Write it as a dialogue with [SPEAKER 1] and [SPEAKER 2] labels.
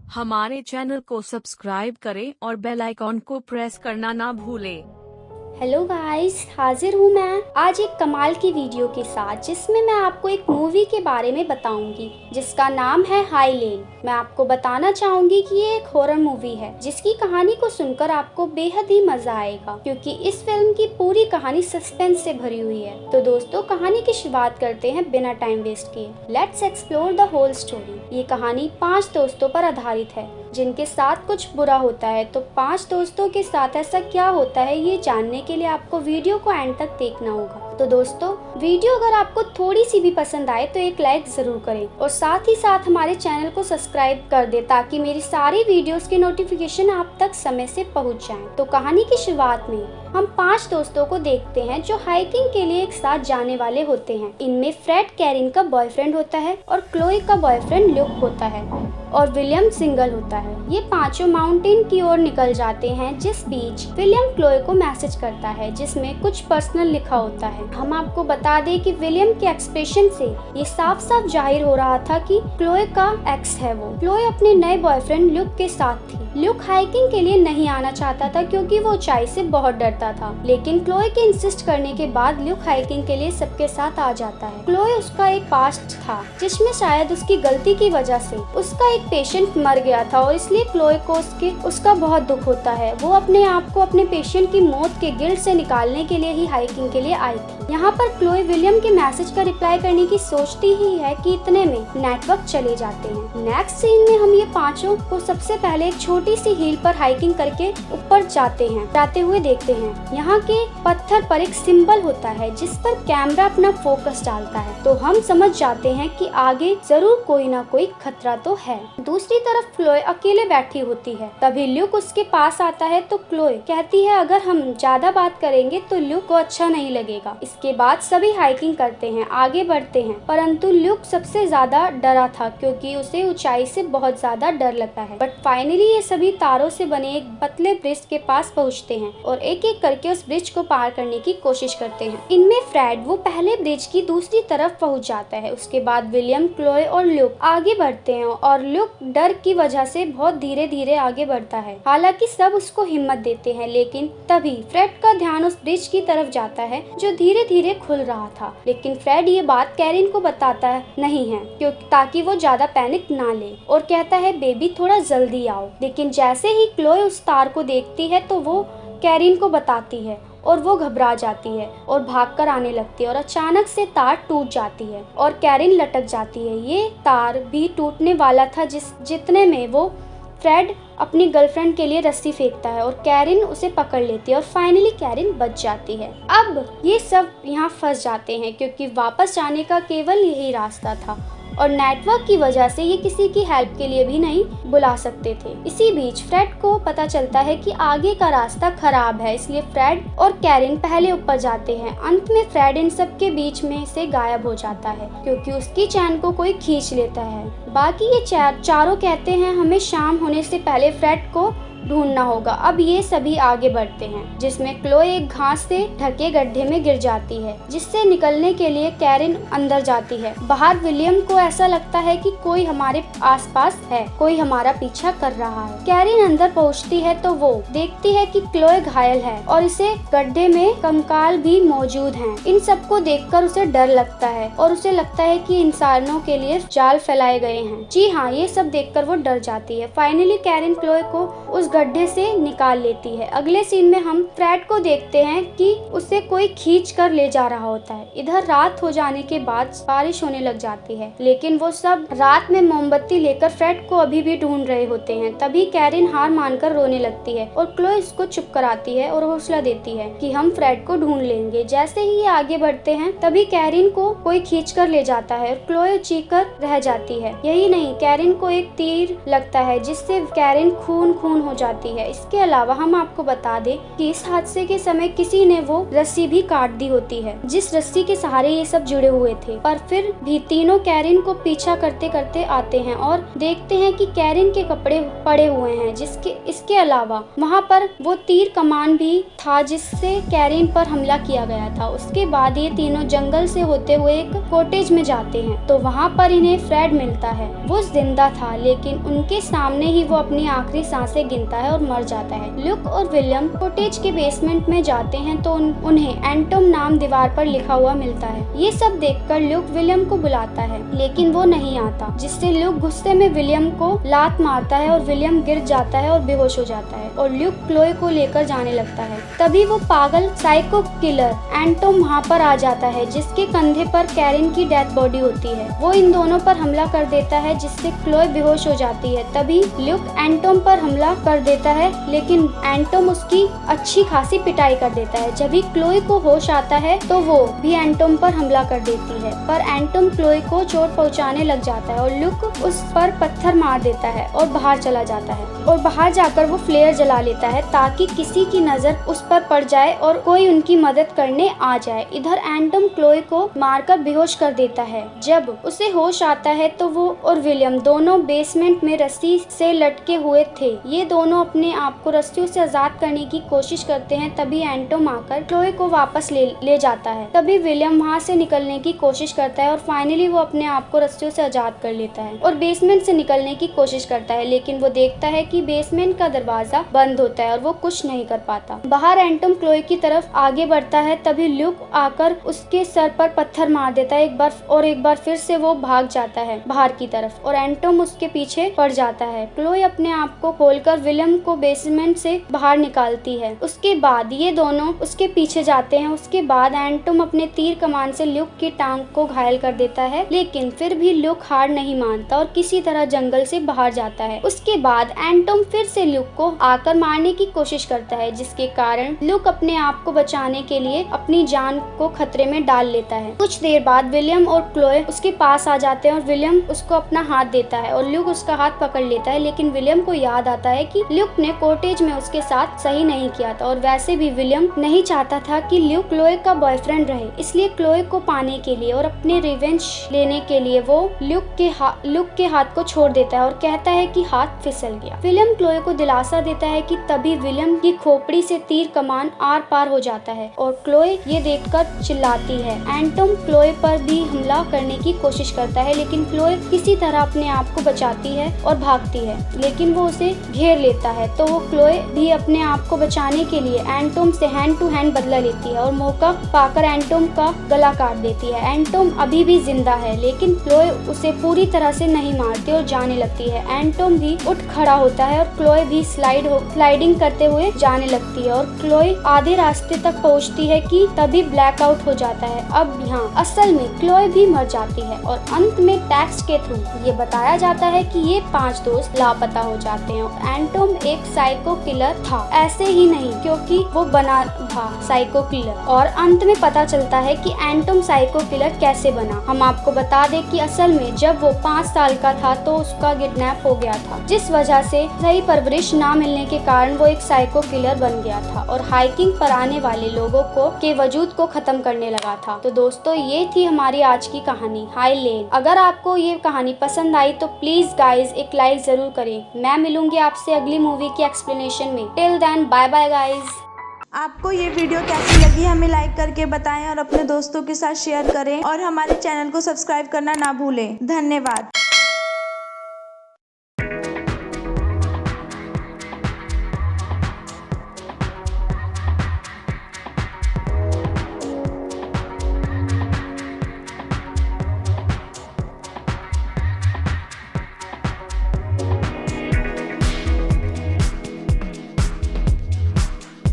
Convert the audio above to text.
[SPEAKER 1] हमारे चैनल को सब्सक्राइब करें और बेल आइकॉन को प्रेस करना ना भूलें।
[SPEAKER 2] हेलो गाइस, हाजिर हूँ मैं आज एक कमाल की वीडियो के साथ, जिसमें मैं आपको एक मूवी के बारे में बताऊंगी जिसका नाम है हाई लेन। मैं आपको बताना चाहूंगी कि ये एक हॉरर मूवी है जिसकी कहानी को सुनकर आपको बेहद ही मजा आएगा, क्योंकि इस फिल्म की पूरी कहानी सस्पेंस से भरी हुई है। तो दोस्तों, कहानी की शुरुआत करते हैं बिना टाइम वेस्ट किए। Let's explore the whole story. ये कहानी 5 दोस्तों पर आधारित है जिनके साथ कुछ बुरा होता है। तो 5 दोस्तों के साथ ऐसा क्या होता है, ये जानने के लिए आपको वीडियो को एंड तक देखना होगा। तो दोस्तों, वीडियो अगर आपको थोड़ी सी भी पसंद आए तो एक लाइक जरूर करें और साथ ही साथ हमारे चैनल को सब्सक्राइब कर दे, ताकि मेरी सारी वीडियोस के नोटिफिकेशन आप तक समय से पहुंच जाएं। तो कहानी की शुरुआत में हम 5 दोस्तों को देखते हैं जो हाइकिंग के लिए एक साथ जाने वाले होते हैं। इनमें फ्रेड कैरिन का बॉयफ्रेंड होता है और क्लोई का बॉयफ्रेंड ल्यूक होता है और विलियम सिंगल होता है। ये पांचों माउंटेन की ओर निकल जाते हैं, जिस बीच विलियम क्लोई को मैसेज करता है जिसमें कुछ पर्सनल लिखा होता है। हम आपको बता दें कि विलियम के एक्सप्रेशन से ये साफ साफ जाहिर हो रहा था कि क्लोई का एक्स है वो। क्लोई अपने नए बॉयफ्रेंड ल्यूक के साथ थी। ल्यूक हाइकिंग के लिए नहीं आना चाहता था क्योंकि वो ऊंचाई से बहुत डरता था, लेकिन क्लोई के इंसिस्ट करने के बाद ल्यूक हाइकिंग के लिए सबके साथ आ जाता है। क्लोई उसका एक पास्ट था जिसमें शायद उसकी गलती की वजह से उसका एक पेशेंट मर गया था और इसलिए क्लोई को उसका बहुत दुख होता है। वो अपने आप को अपने पेशेंट की मौत के गिल्ट से निकालने के लिए ही हाइकिंग के लिए आई थी। यहाँ पर क्लोई विलियम के मैसेज का रिप्लाई करने की सोचती ही है कि इतने में नेटवर्क चले जाते हैं। नेक्स्ट सीन में हम ये पांचों को सबसे पहले एक छोटी सी हिल पर हाइकिंग करके ऊपर जाते हुए देखते हैं। यहाँ के पत्थर पर एक सिंबल होता है जिस पर कैमरा अपना फोकस डालता है, तो हम समझ जाते हैं कि आगे जरूर कोई ना कोई खतरा तो है। दूसरी तरफ क्लोई अकेले बैठी होती है। तभी ल्यूक उसके पास आता है तो क्लोई कहती है अगर हम ज्यादा बात करेंगे तो ल्यूक को अच्छा नहीं लगेगा। इसके बाद सभी हाइकिंग करते हैं, आगे बढ़ते हैं, परंतु ल्यूक सबसे ज्यादा डरा था क्योंकि उसे ऊंचाई से बहुत ज्यादा डर लगता है। बट फाइनली ये सभी तारों से बने एक पतले ब्रिज के पास पहुंचते हैं और एक एक करके उस ब्रिज को पार करने की कोशिश करते हैं। इनमें फ्रेड वो पहले ब्रिज की दूसरी तरफ पहुंच जाता है। उसके बाद विलियम, क्लोई और ल्यूक आगे बढ़ते हैं और ल्यूक डर की वजह से बहुत धीरे धीरे आगे बढ़ता है। हालांकि सब उसको हिम्मत देते हैं, लेकिन तभी फ्रेड का ध्यान उस ब्रिज की तरफ जाता है जो धीरे धीरे खुल रहा था। लेकिन फ्रेड ये बात कैरिन को बताता नहीं है क्योंकि ताकि वो ज्यादा पैनिक ना ले, और कहता है बेबी थोड़ा जल्दी आओ। लेकिन जैसे ही क्लोई उस तार को देखती है तो वो कैरिन को बताती है और वो घबरा जाती है और भागकर आने लगती है और अचानक से तार टूट जाती है और कैरिन लटक जाती है। ये तार भी टूटने वाला था जितने में वो फ्रेड अपनी गर्लफ्रेंड के लिए रस्सी फेंकता है और कैरिन उसे पकड़ लेती है और फाइनली कैरिन बच जाती है। अब ये सब यहाँ फंस जाते हैं क्योंकि वापस जाने का केवल यही रास्ता था और नेटवर्क की वजह से ये किसी की हेल्प के लिए भी नहीं बुला सकते थे। इसी बीच फ्रेड को पता चलता है कि आगे का रास्ता खराब है, इसलिए फ्रेड और कैरिन पहले ऊपर जाते हैं। अंत में फ्रेड इन सब के बीच में से गायब हो जाता है क्योंकि उसकी चैन को कोई खींच लेता है। बाकी ये चारों कहते हैं हमें शाम होने से पहले फ्रेड को ढूंढना होगा। अब ये सभी आगे बढ़ते हैं, जिसमें क्लोई एक घास से ढके गड्ढे में गिर जाती है, जिससे निकलने के लिए कैरिन अंदर जाती है। बाहर विलियम को ऐसा लगता है कि कोई हमारे आसपास है, कोई हमारा पीछा कर रहा है। कैरिन अंदर पहुंचती है तो वो देखती है कि क्लोई घायल है और इसे गड्ढे में कंकाल भी मौजूद हैं। इन सबको देखकर उसे डर लगता है और उसे लगता है कि इंसानों के लिए जाल फैलाए गए हैं। जी हाँ, ये सब देखकर वो डर जाती है। फाइनली कैरिन क्लोई को उस गड्ढे से निकाल लेती है। अगले सीन में हम फ्रेड को देखते हैं कि उसे कोई खींच कर ले जा रहा होता है। इधर रात हो जाने के बाद बारिश होने लग जाती है, लेकिन वो सब रात में मोमबत्ती लेकर फ्रेड को अभी भी ढूंढ रहे होते हैं। तभी कैरिन हार मानकर रोने लगती है और क्लोई उसको चुप कराती है और हौसला देती है कि हम फ्रेड को ढूंढ लेंगे। जैसे ही ये आगे बढ़ते हैं तभी कैरिन को कोई खींच कर ले जाता है और क्लोई चीखकर रह जाती है। यही नहीं, कैरिन को एक तीर लगता है जिससे कैरिन खून खून हो जाती है। इसके अलावा हम आपको बता दें कि इस हादसे के समय किसी ने वो रस्सी भी काट दी होती है, जिस रस्सी के सहारे ये सब जुड़े हुए थे। पर फिर भी तीनों कैरिन को पीछा करते करते आते हैं और देखते हैं कि कैरिन के कपड़े पड़े हुए हैं। इसके अलावा वहाँ पर वो तीर कमान भी था जिससे कैरिन पर हमला किया गया था। उसके बाद ये तीनों जंगल से होते हुए एक कॉटेज में जाते हैं तो वहाँ पर इन्हें फ्रेड मिलता है। वो जिंदा था लेकिन उनके सामने ही वो अपनी आखिरी सांसें गिनता है और मर जाता है। ल्यूक और विलियम कॉटेज के बेसमेंट में जाते हैं तो उन्हें एंटोम नाम दीवार पर लिखा हुआ मिलता है। ये सब देखकर ल्यूक विलियम को बुलाता है लेकिन वो नहीं आता, जिससे ल्यूक गुस्से में विलियम को लात मारता है और विलियम गिर जाता है और बेहोश हो जाता है और ल्यूक क्लोए को लेकर जाने लगता है। तभी वो पागल साइको किलर एंटोम वहाँ पर आ जाता है, जिसके कंधे पर कैरिन की डेथ बॉडी होती है। वो इन दोनों पर हमला कर देता है जिससे क्लोए बेहोश हो जाती है। तभी ल्यूक एंटोम पर हमला कर देता है लेकिन एंटोम उसकी अच्छी खासी पिटाई कर देता है। जब भी क्लोए को होश आता है तो वो भी एंटोम पर हमला कर देती है, पर एंटोम क्लोए को चोट पहुंचाने लग जाता है और ल्यूक उस पर पत्थर मार देता है और बाहर चला जाता है। और बाहर जाकर वो फ्लेयर जला लेता है ताकि किसी की नजर उस पर पड़ जाए और कोई उनकी मदद करने आ जाए। इधर एंटोम क्लोए को मारकर बेहोश कर देता है। जब उसे होश आता है तो वो और विलियम दोनों बेसमेंट में रस्सी से लटके हुए थे। ये दोनों अपने आप को रस्सियों से आजाद करने की कोशिश करते हैं। तभी एंटोम आकर क्लोए को वापस ले जाता है। तभी विलियम वहाँ से निकलने की कोशिश करता है और फाइनली वो अपने आप को रस्सियों से आजाद कर लेता है और बेसमेंट से निकलने की कोशिश करता है, लेकिन वो देखता है कि बेसमेंट का दरवाजा बंद होता है और वो कुछ नहीं कर पाता। बाहर एंटोम क्लोए की तरफ आगे बढ़ता है। तभी ल्यूक आकर उसके सर पर पत्थर मार देता है एक बार फिर से वो भाग जाता है बाहर की तरफ और एंटोम उसके पीछे पड़ जाता है। क्लोए अपने आप को खोलकर विलियम को बेसमेंट से बाहर निकालती है। उसके बाद ये दोनों उसके पीछे जाते हैं। उसके बाद एंटोम अपने तीर कमान से ल्यूक की टांग को घायल कर देता है, लेकिन फिर भी ल्यूक हार नहीं मानता और किसी तरह जंगल से बाहर जाता है। उसके बाद एंटोम फिर से ल्यूक को आकर मारने की कोशिश करता है, जिसके कारण ल्यूक अपने आप को बचाने के लिए अपनी जान को खतरे में डाल लेता है। कुछ देर बाद विलियम और क्लोए उसके पास आ जाते हैं और विलियम उसको अपना हाथ देता है और ल्यूक उसका हाथ पकड़ लेता है, लेकिन विलियम को याद आता है कि ल्यूक ने कॉटेज में उसके साथ सही नहीं किया था और वैसे भी विलियम नहीं चाहता था कि ल्यूक क्लोए का बॉयफ्रेंड रहे। इसलिए क्लोए को पाने के लिए और अपने रिवेंज लेने के लिए वो ल्यूक के हाथ को छोड़ देता है और कहता है कि हाथ फिसल गया। विलियम क्लोए को दिलासा देता है कि तभी विलियम की खोपड़ी से तीर कमान आर पार हो जाता है और क्लोए ये देखकर चिल्लाती है। एंटोम क्लोए पर भी हमला करने की कोशिश करता है, लेकिन क्लोए किसी तरह अपने आप को बचाती है और भागती है, लेकिन वो उसे घेर लेता है। तो वो क्लोए भी अपने आप को बचाने के लिए एंटोम से हैंड टू हैंड बदला लेती है और मौका पाकर एंटोम का गला काट देती है। एंटोम अभी भी जिंदा है, लेकिन क्लोए उसे पूरी तरह से नहीं मारती और जाने लगती है। एंटोम भी उठ खड़ा होता है और क्लोए भी स्लाइडिंग करते हुए जाने लगती है और क्लोए आधे रास्ते तक पहुंचती है कि तभी ब्लैकआउट हो जाता है। अब यहाँ असल में क्लोए भी मर जाती है और अंत में टेक्स्ट के थ्रू ये बताया जाता है कि ये 5 दोस्त लापता हो जाते हैं और एंटोम एक साइको किलर था। ऐसे ही नहीं, क्योंकि वो बना था साइको किलर, और अंत में पता चलता है कि एंटोम साइको किलर कैसे बना। हम आपको बता दें कि असल में जब वो 5 साल का था तो उसका किडनैप हो गया था, जिस वजह से सही परवरिश ना मिलने के कारण वो एक साइको किलर बन गया था और हाइकिंग पर आने वाले लोगों के वजूद को खत्म करने लगा था। तो दोस्तों, ये थी हमारी आज की कहानी हाईलेन। अगर आपको ये कहानी पसंद आई तो प्लीज गाइज एक लाइक जरूर करें। मैं मिलूंगी आपसे अगली मूवी की एक्सप्लेनेशन में। Till then bye bye guys.
[SPEAKER 3] आपको ये वीडियो कैसी लगी हमें लाइक करके बताएं और अपने दोस्तों के साथ शेयर करें और हमारे चैनल को सब्सक्राइब करना ना भूलें। धन्यवाद।